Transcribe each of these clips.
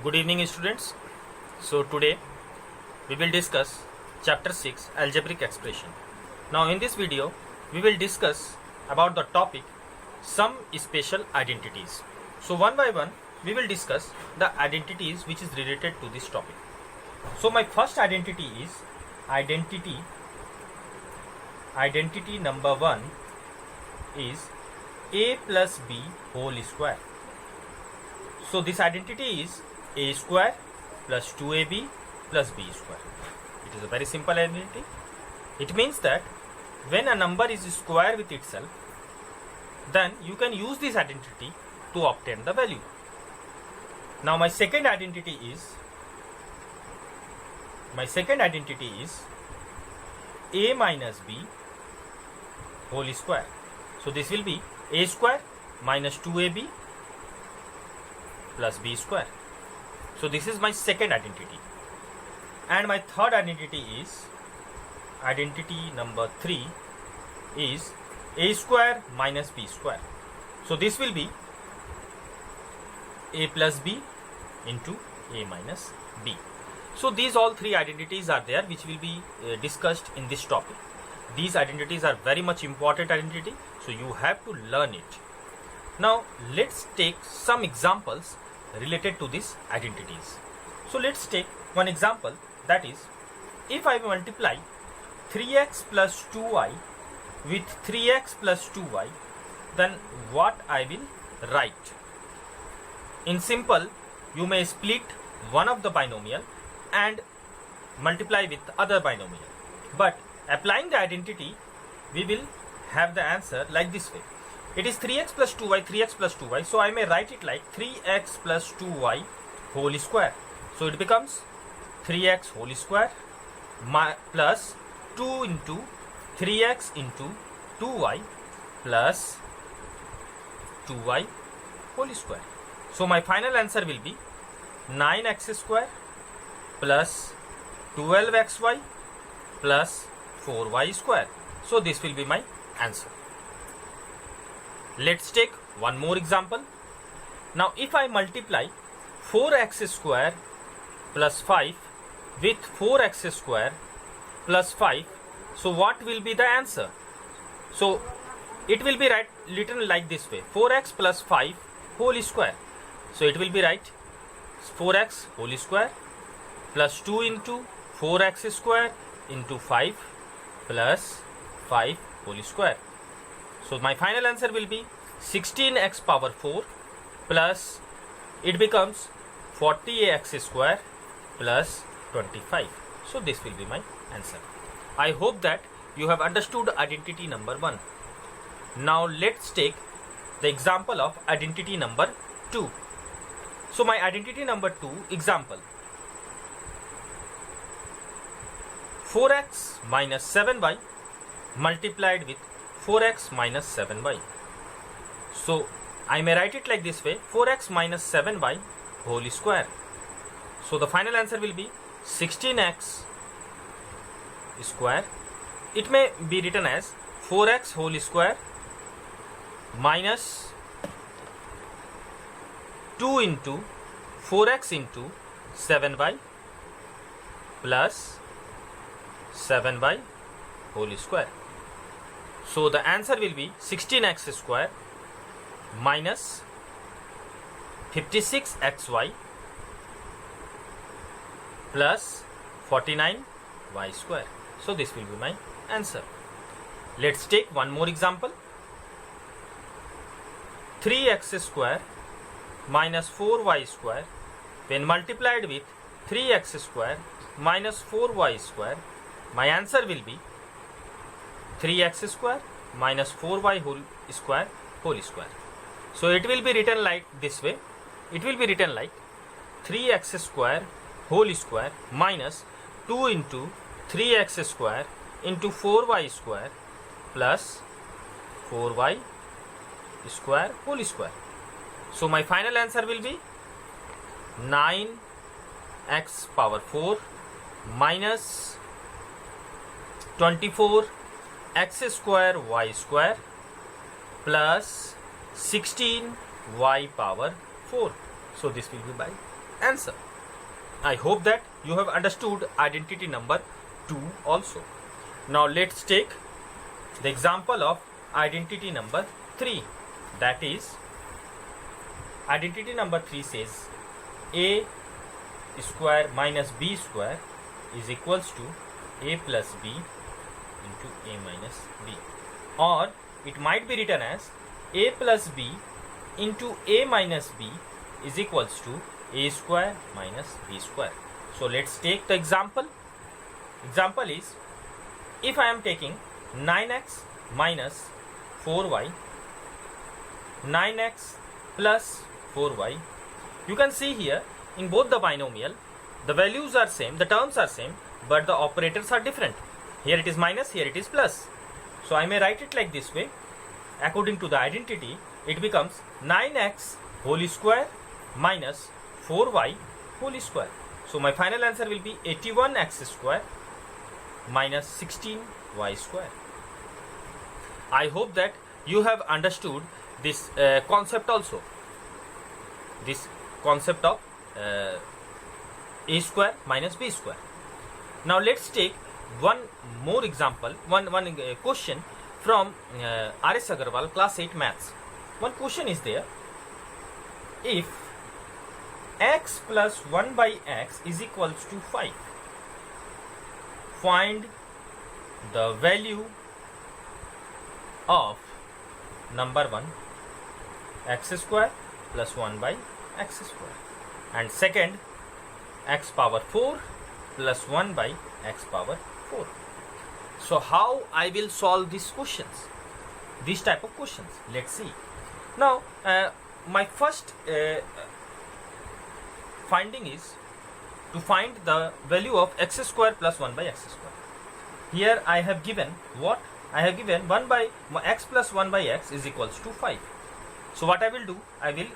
Good evening, students. So today we will discuss chapter 6 algebraic expression. Now in this video we will discuss about the topic some special identities. So one by one we will discuss the identities which is related to this topic. So my first identity is identity number 1 is a plus b whole square. So this identity is a square plus 2ab plus b square. It is a very simple identity. It means that when a number is square with itself, then you can use this identity to obtain the value. Now my second identity is a minus b whole square. So this will be a square minus 2ab plus b square. So this is my second identity. And my third identity is identity number 3 is a square minus b square. So this will be a plus b into a minus b. So these all three identities are there which will be discussed in this topic. These identities are very much important identity, so you have to learn it. Now let's take some examples related to these identities. So let's take one example, that is, if I multiply 3x plus 2y with 3x plus 2y, then what I will write? In simple, you may split one of the binomial and multiply with other binomial, but applying the identity we will have the answer like this way. It is 3x plus 2y, so I may write it like 3x plus 2y whole square. So it becomes 3x whole square plus 2 into 3x into 2y plus 2y whole square. So my final answer will be 9x square plus 12xy plus 4y square. So this will be my answer. Let's take one more example. Now if I multiply 4x square plus 5 with 4x square plus 5, so what will be the answer? So it will be written like this way: 4x plus 5 whole square. So it will be 4x whole square plus 2 into 4x square into 5 plus 5 whole square. So my final answer will be 16x power 4 plus it becomes 40x square plus 25. So this will be my answer. I hope that you have understood identity number 1. Now let's take the example of identity number 2. So my identity number 2 example: 4x minus 7y multiplied with 4x minus 7y. So I may write it like this way: 4x minus 7y whole square. So the final answer will be 16x square. It may be written as 4x whole square minus 2 into 4x into 7y plus 7y whole square. So the answer will be 16x square minus 56xy plus 49y square. So this will be my answer. Let's take one more example. 3x square minus 4y square when multiplied with 3x square minus 4y square, my answer will be 3x square minus 4y whole square. So it will be written like this way. It will be written like 3x square whole square minus 2 into 3x square into 4y square plus 4y square whole square. So my final answer will be 9x power 4 minus 24 x square y square plus 16 y power 4. So this will be my answer. I hope that you have understood identity number 2 also. Now let's take the example of identity number 3. That is, identity number 3 says a square minus b square is equals to a plus b into a minus b, or it might be written as a plus b into a minus b is equals to a square minus b square. So let's take the example. Example is, if I am taking 9x minus 4y, 9x plus 4y, you can see here in both the binomial the values are same, the terms are same, but the operators are different. Here it is minus, here it is plus. So I may write it like this way. According to the identity, it becomes 9x whole square minus 4y whole square. So my final answer will be 81x square minus 16y square. I hope that you have understood this concept also. This concept of a square minus b square. Now let's take one more example, one question from R.S. Agarwal class 8 maths. One question is there. If x plus 1 by x is equals to 5, find the value of number 1 x square plus 1 by x square, and second x power 4 plus 1 by x power 4. So how I will solve these questions, these type of questions? Let's see. Now my first finding is to find the value of x square plus 1 by x square. Here I have given what? I have given 1 by x plus 1 by x is equals to 5. So what I will do, I will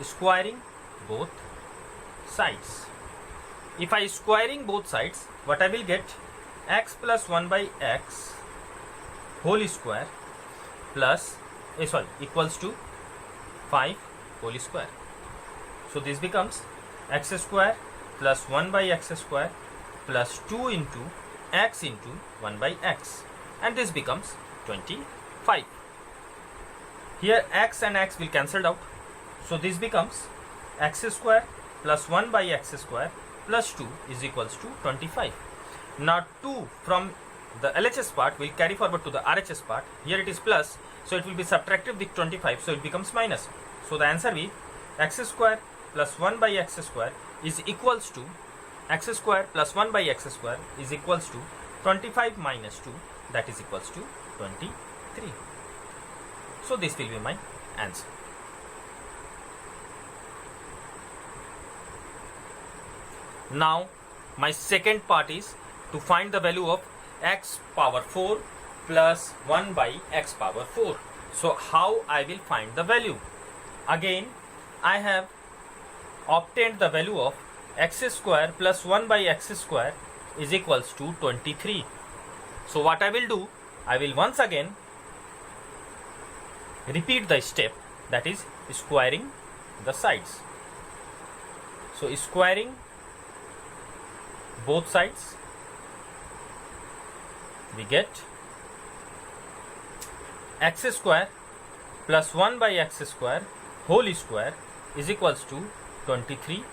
squaring both sides. If I squaring both sides, what I will get? X plus 1 by x whole square plus equals to 5 whole square. So this becomes x square plus 1 by x square plus 2 into x into 1 by x, and this becomes 25. Here x and x will cancel out, so this becomes x square plus 1 by x square plus 2 is equals to 25. Now 2 from the LHS part will carry forward to the RHS part. Here it is plus, so it will be subtracted with 25, so it becomes minus. So the answer will x square plus 1 by x square is equals to x square plus 1 by x square is equals to 25 minus 2, that is equals to 23. So this will be my answer. Now my second part is to find the value of x power 4 plus 1 by x power 4. So how I will find the value? Again I have obtained the value of x square plus 1 by x square is equals to 23. So what I will do, I will once again repeat the step, that is squaring the sides. So squaring both sides, we get x square plus 1 by x square whole square is equals to 23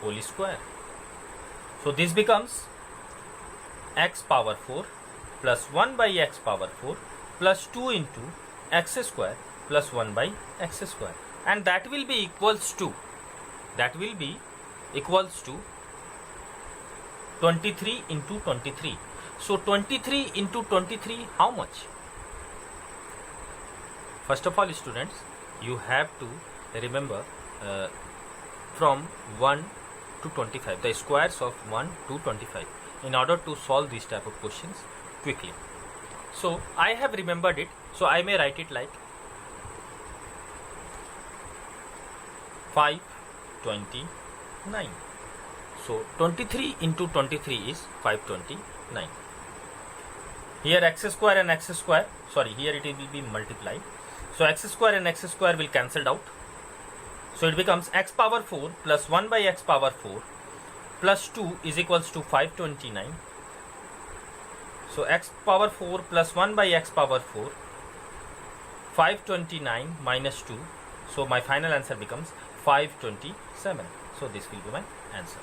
whole square. So this becomes x power 4 plus 1 by x power 4 plus 2 into x square plus 1 by x square, and that will be equals to 23 into 23. So 23 into 23, how much? First of all, students, you have to remember from 1 to 25, the squares of 1 to 25, in order to solve these type of questions quickly. So I have remembered it, so I may write it like 529. So 23 into 23 is 529. Here x square and x square, sorry, here it will be multiplied. So x square and x square will cancelled out. So it becomes x power 4 plus 1 by x power 4 plus 2 is equals to 529. So x power 4 plus 1 by x power 4, 529 minus 2. So my final answer becomes 527. So this will be my answer.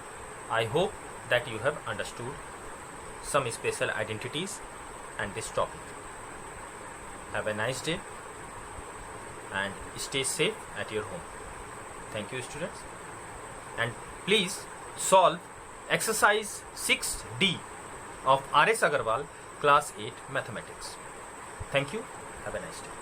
I hope that you have understood some special identities and this topic. Have a nice day and stay safe at your home. Thank you, students. And please solve exercise 6D of R.S. Agarwal class 8 mathematics. Thank you. Have a nice day.